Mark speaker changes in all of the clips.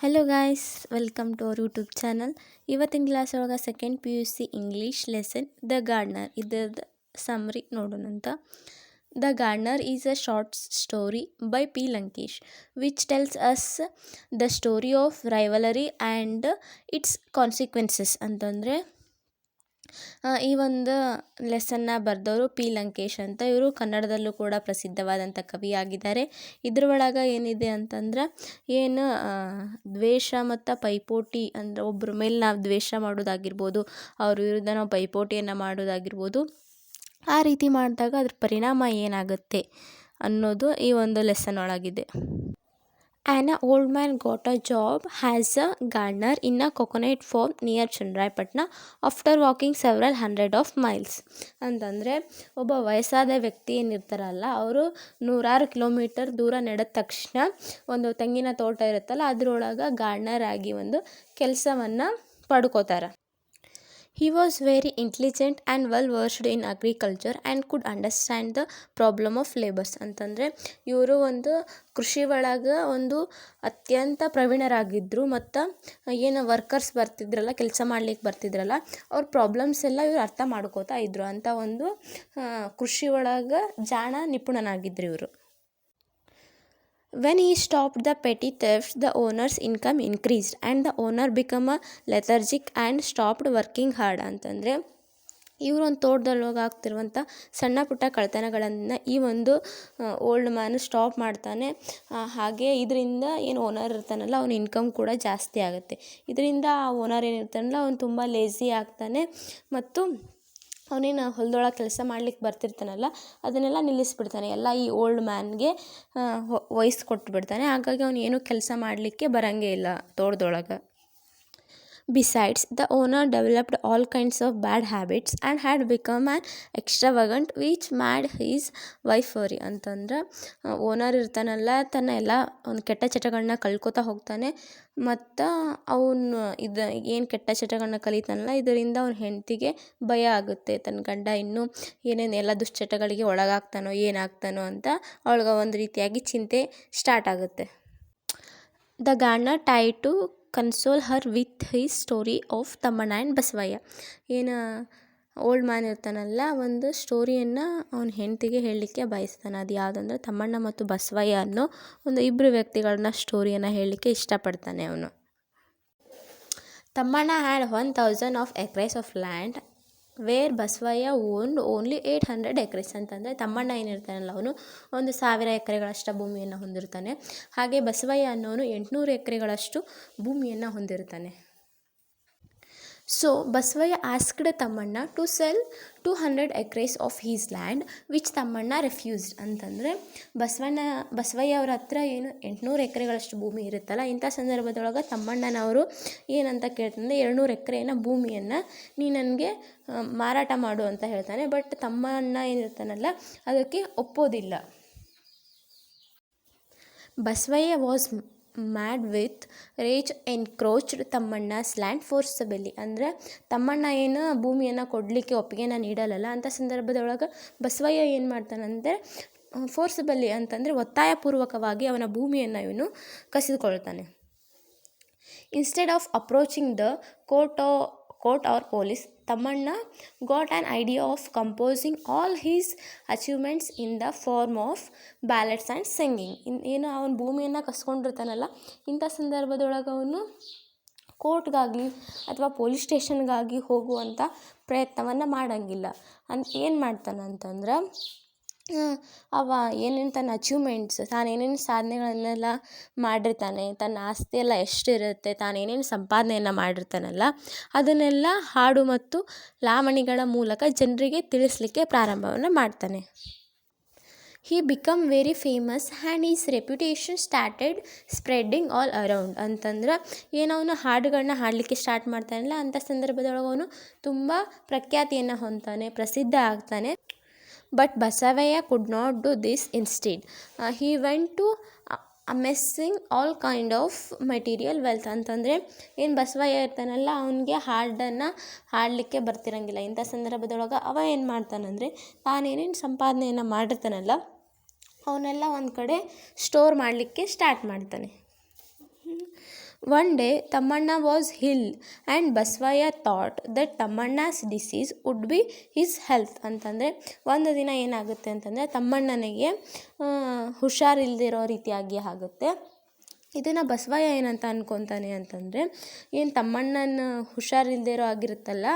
Speaker 1: Hello guys, welcome to our YouTube channel. ಇವತ್ತಿನ class ಒಳಗೆ second P U C English lesson the gardener ಇದರದ್ದು summary ನೋಡೋಣಂತ. The gardener is a short story by P Lankesh which tells us the story of rivalry and its consequences ಅಂತಂದರೆ ಈ ಒಂದು ಲೆಸನ್ನ ಬರೆದವರು P Lankesh ಅಂತ. ಇವರು ಕನ್ನಡದಲ್ಲೂ ಕೂಡ ಪ್ರಸಿದ್ಧವಾದಂಥ ಕವಿಯಾಗಿದ್ದಾರೆ. ಇದ್ರ ಒಳಗೆ ಏನಿದೆ ಅಂತಂದ್ರೆ ದ್ವೇಷ ಮತ್ತು ಪೈಪೋಟಿ ಅಂದರೆ ಒಬ್ಬರ ಮೇಲೆ ನಾವು ದ್ವೇಷ ಮಾಡೋದಾಗಿರ್ಬೋದು, ಅವ್ರ ವಿರುದ್ಧ ನಾವು ಪೈಪೋಟಿಯನ್ನು ಮಾಡೋದಾಗಿರ್ಬೋದು. ಆ ರೀತಿ ಮಾಡಿದಾಗ ಅದ್ರ ಪರಿಣಾಮ ಏನಾಗುತ್ತೆ ಅನ್ನೋದು ಈ ಒಂದು lesson ಒಳಗಿದೆ. An old man got a job as a gardener in a coconut farm near Chandraypatna after walking several hundred of miles. ಅಂತಂದರೆ ಒಬ್ಬ ವಯಸ್ಸಾದ ವ್ಯಕ್ತಿ ಏನಿರ್ತಾರಲ್ಲ, ಅವರು 100 ಕಿಲೋಮೀಟರ್ ದೂರ ನಡೆದ ತಕ್ಷಣ ಒಂದು ತೆಂಗಿನ ತೋಟ ಇರುತ್ತಲ್ಲ, ಅದರೊಳಗೆ ಗಾರ್ಡ್ನರ್ ಆಗಿ ಒಂದು ಕೆಲಸವನ್ನು ಪಡ್ಕೋತಾರೆ. He was very intelligent and well versed in agriculture and could understand the problem of labors. ಅಂತಂದರೆ ಇವರು ಒಂದು ಕೃಷಿ ಒಳಗೆ ಒಂದು ಅತ್ಯಂತ ಪ್ರವೀಣರಾಗಿದ್ದರು ಮತ್ತು ಏನು ವರ್ಕರ್ಸ್ ಬರ್ತಿದ್ರಲ್ಲ, ಕೆಲಸ ಮಾಡ್ಲಿಕ್ಕೆ ಬರ್ತಿದ್ರಲ್ಲ, ಅವ್ರ ಪ್ರಾಬ್ಲಮ್ಸ್ ಎಲ್ಲ ಇವರು ಅರ್ಥ ಮಾಡ್ಕೋತಾ ಇದ್ರು ಅಂತ ಒಂದು ಕೃಷಿ ಒಳಗೆ ಜಾಣ ನಿಪುಣನಾಗಿದ್ದರು ಇವರು. When he stopped the petty thefts, the owner's income increased and the owner became a lethargic and stopped working hard. ಅಂತಂದರೆ ಇವರು ಒಂದು ತೋಟದೊಳಗೆ ಆಗ್ತಿರುವಂಥ ಸಣ್ಣ ಪುಟ್ಟ ಕಳ್ತನಗಳನ್ನು ಈ ಒಂದು ಓಲ್ಡ್ ಮ್ಯಾನು ಸ್ಟಾಪ್ ಮಾಡ್ತಾನೆ. ಹಾಗೆ ಇದರಿಂದ ಏನು ಓನರ್ ಇರ್ತಾನಲ್ಲ, ಅವನ ಇನ್ಕಮ್ ಕೂಡ ಜಾಸ್ತಿ ಆಗುತ್ತೆ. ಇದರಿಂದ ಆ ಓನರ್ ಏನಿರ್ತಾನಲ್ಲ, ಅವನು ತುಂಬ ಲೇಝಿ ಆಗ್ತಾನೆ ಮತ್ತು ಅವನೇನು ಹೊಲದೊಳಗೆ ಕೆಲಸ ಮಾಡ್ಲಿಕ್ಕೆ ಬರ್ತಿರ್ತಾನಲ್ಲ, ಅದನ್ನೆಲ್ಲ ನಿಲ್ಲಿಸ್ಬಿಡ್ತಾನೆ. ಎಲ್ಲ ಈ ಓಲ್ಡ್ ಮ್ಯಾನ್ಗೆ ವಹಿಸ್ಕೊಟ್ಬಿಡ್ತಾನೆ. ಹಾಗಾಗಿ ಅವನು ಏನೂ ಕೆಲಸ ಮಾಡಲಿಕ್ಕೆ ಬರೋಂಗೇ ಇಲ್ಲ ತೋಟದೊಳಗೆ. Besides, the owner developed all kinds of bad habits and had become an extravagant which made his wife worry. ಅಂತಂದ್ರೆ ಓನರ್ ಇರ್ತಾನಲ್ಲ, ತನ್ನ ಎಲ್ಲ ಒಂದು ಕೆಟ್ಟ ಚಟಗಳನ್ನ ಕಳ್ಕೊತಾ ಹೋಗ್ತಾನೆ ಮತ್ತು ಅವನು ಏನು ಕೆಟ್ಟ ಚಟಗಳನ್ನ ಕಲಿತಾನಲ್ಲ, ಇದರಿಂದ ಅವ್ನ ಹೆಂಡತಿಗೆ ಭಯ ಆಗುತ್ತೆ. ತನ್ನ ಗಂಡ ಇನ್ನೂ ಏನೇನು ಎಲ್ಲ ದುಶ್ಚಟಗಳಿಗೆ ಒಳಗಾಗ್ತಾನೋ ಏನಾಗ್ತಾನೋ ಅಂತ ಅವಳಿಗೆ ಒಂದು ರೀತಿಯಾಗಿ ಚಿಂತೆ ಸ್ಟಾರ್ಟ್ ಆಗುತ್ತೆ. The gardener try to console her with his story of Tammanna and Basavayya. ಏನು ಓಲ್ಡ್ ಮ್ಯಾನ್ ಇರ್ತಾನಲ್ಲ, ಒಂದು ಸ್ಟೋರಿಯನ್ನು ಅವನ ಹೆಂಡತಿಗೆ ಹೇಳಲಿಕ್ಕೆ ಬಯಸ್ತಾನೆ. ಅದು ಯಾವುದಂದ್ರೆ ತಮ್ಮಣ್ಣ ಮತ್ತು ಬಸವಯ್ಯ ಅನ್ನೋ ಒಂದು ಇಬ್ಬರು ವ್ಯಕ್ತಿಗಳನ್ನ ಸ್ಟೋರಿಯನ್ನು ಹೇಳಲಿಕ್ಕೆ ಇಷ್ಟಪಡ್ತಾನೆ ಅವನು. Tammanna had 1000 of acres of land where Basavayya owned only 800 acres. ಅಂತಂದರೆ ತಮ್ಮಣ್ಣ ಏನಿರ್ತಾನಲ್ಲ, ಅವನು 1000 ಎಕರೆಗಳಷ್ಟು ಭೂಮಿಯನ್ನು ಹೊಂದಿರ್ತಾನೆ. ಹಾಗೆ ಬಸವಯ್ಯ ಅನ್ನೋನು 800 ಎಕರೆಗಳಷ್ಟು ಭೂಮಿಯನ್ನು ಹೊಂದಿರ್ತಾನೆ. So Basavayya asked Tammanna to sell 200 acres of his land which Tammanna refused. ಅಂತಂದರೆ ಬಸವಯ್ಯ ಅವ್ರ ಹತ್ರ ಏನು 800 ಎಕರೆಗಳಷ್ಟು ಭೂಮಿ ಇರುತ್ತಲ್ಲ, ಇಂಥ ಸಂದರ್ಭದೊಳಗೆ ತಮ್ಮಣ್ಣನವರು ಏನಂತ ಕೇಳ್ತಂದರೆ 200 ಎಕರೆನ ಭೂಮಿಯನ್ನು ನೀ ನನಗೆ ಮಾರಾಟ ಮಾಡು ಅಂತ ಹೇಳ್ತಾನೆ. ಬಟ್ ತಮ್ಮಣ್ಣ ಏನಿರ್ತಾನಲ್ಲ, ಅದಕ್ಕೆ ಒಪ್ಪೋದಿಲ್ಲ. Basavayya was mad with rage encroached Tammanna's land forcibly. ಅಂದರೆ ತಮ್ಮಣ್ಣ ಏನು ಭೂಮಿಯನ್ನು ಕೊಡಲಿಕ್ಕೆ ಒಪ್ಪಿಗೆನ ನೀಡಲ್ಲ. ಅಂಥ ಸಂದರ್ಭದೊಳಗೆ ಬಸವಯ್ಯ ಏನು ಮಾಡ್ತಾನಂದರೆ ಫೋರ್ಸಬಲಿ ಅಂತಂದರೆ ಒತ್ತಾಯಪೂರ್ವಕವಾಗಿ ಅವನ ಭೂಮಿಯನ್ನು ಇವನು ಕಸಿದುಕೊಳ್ತಾನೆ. Instead of approaching the court or police, Tammanna got an idea of composing all his achievements in the form of ballets and singing. ಏನು ಅವನ ಭೂಮಿಯನ್ನು ಕಸ್ಕೊಂಡಿರ್ತಾನಲ್ಲ, ಇಂಥ ಸಂದರ್ಭದೊಳಗೆ ಅವನು ಕೋರ್ಟ್ಗಾಗಲಿ ಅಥವಾ ಪೊಲೀಸ್ ಸ್ಟೇಷನ್ಗಾಗಿ ಹೋಗುವಂಥ ಪ್ರಯತ್ನವನ್ನು ಮಾಡೋಂಗಿಲ್ಲ. ಏನು ಮಾಡ್ತಾನಂತಂದ್ರೆ ಅವ ಏನೇನು ತನ್ನ ಅಚೀವ್ಮೆಂಟ್ಸ್, ತಾನೇನೇನು ಸಾಧನೆಗಳನ್ನೆಲ್ಲ ಮಾಡಿರ್ತಾನೆ, ತನ್ನ ಆಸ್ತಿ ಎಲ್ಲ ಎಷ್ಟಿರುತ್ತೆ, ತಾನೇನೇನು ಸಂಪಾದನೆಯನ್ನು ಮಾಡಿರ್ತಾನಲ್ಲ, ಅದನ್ನೆಲ್ಲ ಹಾಡು ಮತ್ತು ಲಾವಣಿಗಳ ಮೂಲಕ ಜನರಿಗೆ ತಿಳಿಸ್ಲಿಕ್ಕೆ ಪ್ರಾರಂಭವನ್ನು ಮಾಡ್ತಾನೆ. He became very famous and his reputation started spreading all around. ಅಂತಂದ್ರೆ ಏನವನು ಹಾಡುಗಳನ್ನ ಹಾಡಲಿಕ್ಕೆ ಸ್ಟಾರ್ಟ್ ಮಾಡ್ತಾನಲ್ಲ, ಅಂಥ ಸಂದರ್ಭದೊಳಗೆ ಅವನು ತುಂಬ ಪ್ರಖ್ಯಾತಿಯನ್ನು ಹೊಂದ್ತಾನೆ, ಪ್ರಸಿದ್ಧ ಆಗ್ತಾನೆ. But Basavayya could not do this. Instead he went to amassing all kind of material wealth. ಅಂತಂದರೆ ಏನು ಬಸವಯ್ಯ ಇರ್ತಾನಲ್ಲ, ಅವನಿಗೆ ಹಾಡನ್ನು ಹಾಡಲಿಕ್ಕೆ ಬರ್ತಿರಂಗಿಲ್ಲ. ಇಂಥ ಸಂದರ್ಭದೊಳಗೆ ಅವ ಏನು ಮಾಡ್ತಾನಂದರೆ ತಾನೇನೇನು ಸಂಪಾದನೆಯನ್ನು ಮಾಡಿರ್ತಾನಲ್ಲ, ಅವನ್ನೆಲ್ಲ ಒಂದು ಕಡೆ ಸ್ಟೋರ್ ಮಾಡಲಿಕ್ಕೆ ಸ್ಟಾರ್ಟ್ ಮಾಡ್ತಾನೆ. One day Tammanna was ill and Basavayya thought that Tammanna's disease would be his health ಅಂತಂದರೆ ಒಂದು ದಿನ ಏನಾಗುತ್ತೆ ಅಂತಂದರೆ ತಮ್ಮಣ್ಣನಿಗೆ ಹುಷಾರಿಲ್ದಿರೋ ರೀತಿಯಾಗಿ ಆಗುತ್ತೆ. ಇದನ್ನು ಬಸವಯ್ಯ ಏನಂತ ಅನ್ಕೊತಾನೆ ಅಂತಂದರೆ, ಏನು ತಮ್ಮಣ್ಣನ ಹುಷಾರಿಲ್ಲದೆ ಇರೋ ಆಗಿರುತ್ತಲ್ಲ,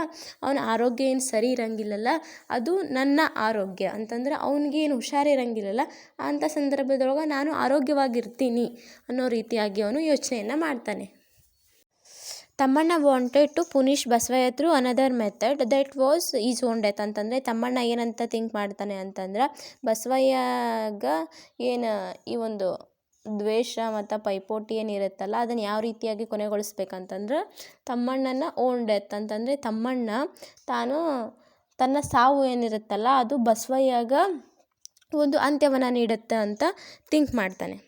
Speaker 1: ಅವನ ಆರೋಗ್ಯ ಏನು ಸರಿ ಇರಂಗಿಲ್ಲಲ್ಲ, ಅದು ನನ್ನ ಆರೋಗ್ಯ ಅಂತಂದರೆ ಅವ್ನಿಗೇನು ಹುಷಾರಿರಂಗಿಲ್ಲಲ್ಲ, ಅಂಥ ಸಂದರ್ಭದೊಳಗೆ ನಾನು ಆರೋಗ್ಯವಾಗಿರ್ತೀನಿ ಅನ್ನೋ ರೀತಿಯಾಗಿ ಅವನು ಯೋಚನೆಯನ್ನು ಮಾಡ್ತಾನೆ. Tammanna wanted to punish Basavayya through another method that was his own death ಅಂತಂದರೆ ತಮ್ಮಣ್ಣ ಏನಂತ ಥಿಂಕ್ ಮಾಡ್ತಾನೆ ಅಂತಂದ್ರೆ, ಬಸವಯ್ಯಗ ಏನು ಈ ಒಂದು ದ್ವೇಷ ಮತ್ತು ಪೈಪೋಟಿ ಏನಿರುತ್ತಲ್ಲ ಅದನ್ನು ಯಾವ ರೀತಿಯಾಗಿ ಕೊನೆಗೊಳಿಸ್ಬೇಕಂತಂದ್ರೆ ತಮ್ಮಣ್ಣನ ಓನ್ ಡೆತ್ ಅಂತಂದರೆ ತಮ್ಮಣ್ಣ ತಾನು ತನ್ನ ಸಾವು ಏನಿರುತ್ತಲ್ಲ ಅದು ಬಸವಯ್ಯಗ ಒಂದು ಅಂತ್ಯವನ್ನು ನೀಡುತ್ತೆ ಅಂತ ಥಿಂಕ್ ಮಾಡ್ತಾನೆ.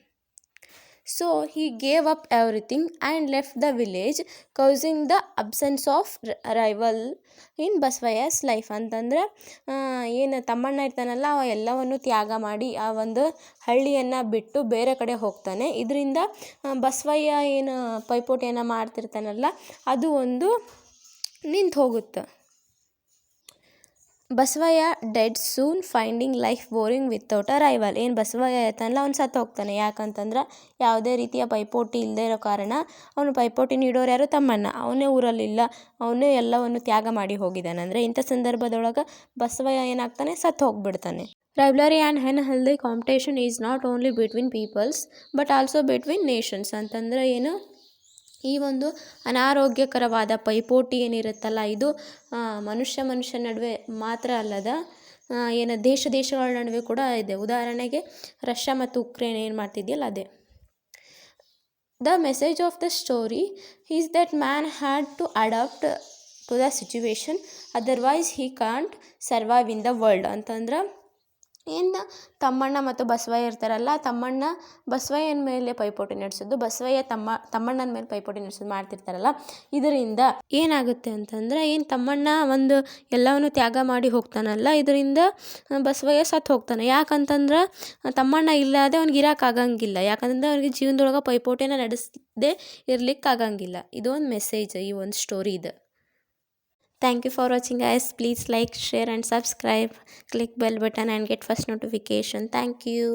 Speaker 1: So he gave up everything and left the village causing the absence of rival in Basavayya's life ಅಂತಂದ್ರೆ ಏನು ತಮ್ಮಣ್ಣ ಇರ್ತಾನಲ್ಲ ಅವ ಎಲ್ಲವನ್ನು ತ್ಯಾಗ ಮಾಡಿ ಆ ಒಂದು ಹಳ್ಳಿಯನ್ನು ಬಿಟ್ಟು ಬೇರೆ ಕಡೆ ಹೋಗ್ತಾನೆ. ಇದರಿಂದ ಬಸವಯ್ಯ ಏನು ಪೈಪೋಟಿಯನ್ನು ಮಾಡ್ತಿರ್ತಾನಲ್ಲ ಅದು ಒಂದು ನಿಂತು ಹೋಗುತ್ತೆ. Basavayya dead soon finding life boring without a rival. ಏನು ಬಸವಯ್ಯ ಇರ್ತಾನಲ್ಲ ಅವ್ನು ಸತ್ತು ಹೋಗ್ತಾನೆ. ಯಾಕಂತಂದ್ರೆ ಯಾವುದೇ ರೀತಿಯ ಪೈಪೋಟಿ ಇಲ್ಲದೆ ಇರೋ ಕಾರಣ ಅವನು ಪೈಪೋಟಿ ನೀಡೋರು ಯಾರು ತಮ್ಮಣ್ಣ, ಅವನೇ ಊರಲ್ಲಿಲ್ಲ, ಅವನೇ ಎಲ್ಲವನ್ನು ತ್ಯಾಗ ಮಾಡಿ ಹೋಗಿದ್ದಾನೆ. ಅಂದರೆ ಇಂಥ ಸಂದರ್ಭದೊಳಗೆ ಬಸವಯ್ಯ ಏನಾಗ್ತಾನೆ, ಸತ್ತು ಹೋಗ್ಬಿಡ್ತಾನೆ. Rivalry and unhealthy competition is not only between peoples but also between nations ಅಂತಂದರೆ ಏನು, ಈ ಒಂದು ಅನಾರೋಗ್ಯಕರವಾದ ಪೈಪೋಟಿ ಏನಿರುತ್ತಲ್ಲ ಇದು ಮನುಷ್ಯ ನಡುವೆ ಮಾತ್ರ ಅಲ್ಲದ ಏನು ದೇಶಗಳ ನಡುವೆ ಕೂಡ ಇದೆ. ಉದಾಹರಣೆಗೆ ರಷ್ಯಾ ಮತ್ತು ಉಕ್ರೇನ್ ಏನು ಮಾಡ್ತಿದೆಯಲ್ಲ ಅದೇ. The message of the story is that man had to adapt to the situation otherwise he can't survive in the world ಅಂತಂದ್ರೆ ಏನು ತಮ್ಮಣ್ಣ ಮತ್ತು ಬಸವಯ್ಯ ಇರ್ತಾರಲ್ಲ, ತಮ್ಮಣ್ಣ ಬಸವಯ್ಯನ ಮೇಲೆ ಪೈಪೋಟಿ ನಡೆಸೋದು, ಬಸವಯ್ಯ ತಮ್ಮಣ್ಣನ ಮೇಲೆ ಪೈಪೋಟಿ ನಡೆಸೋದು ಮಾಡ್ತಿರ್ತಾರಲ್ಲ, ಇದರಿಂದ ಏನಾಗುತ್ತೆ ಅಂತಂದರೆ ಏನು ತಮ್ಮಣ್ಣ ಒಂದು ಎಲ್ಲವನ್ನು ತ್ಯಾಗ ಮಾಡಿ ಹೋಗ್ತಾನಲ್ಲ, ಇದರಿಂದ ಬಸವಯ್ಯ ಸತ್ತು ಹೋಗ್ತಾನೆ. ಯಾಕಂತಂದ್ರೆ ತಮ್ಮಣ್ಣ ಇಲ್ಲದೆ ಅವ್ನಿಗೆ ಇರೋಕ್ಕಾಗಂಗಿಲ್ಲ, ಯಾಕಂತಂದ್ರೆ ಅವ್ನಿಗೆ ಜೀವನದೊಳಗೆ ಪೈಪೋಟಿನ ನಡೆಸದೆ ಇರ್ಲಿಕ್ಕಾಗಂಗಿಲ್ಲ. ಇದೊಂದು ಮೆಸೇಜ್ ಈ ಒಂದು ಸ್ಟೋರಿ ಇದೆ. Thank you for watching guys. Please like, share and subscribe. Click bell button and get first notification. Thank you.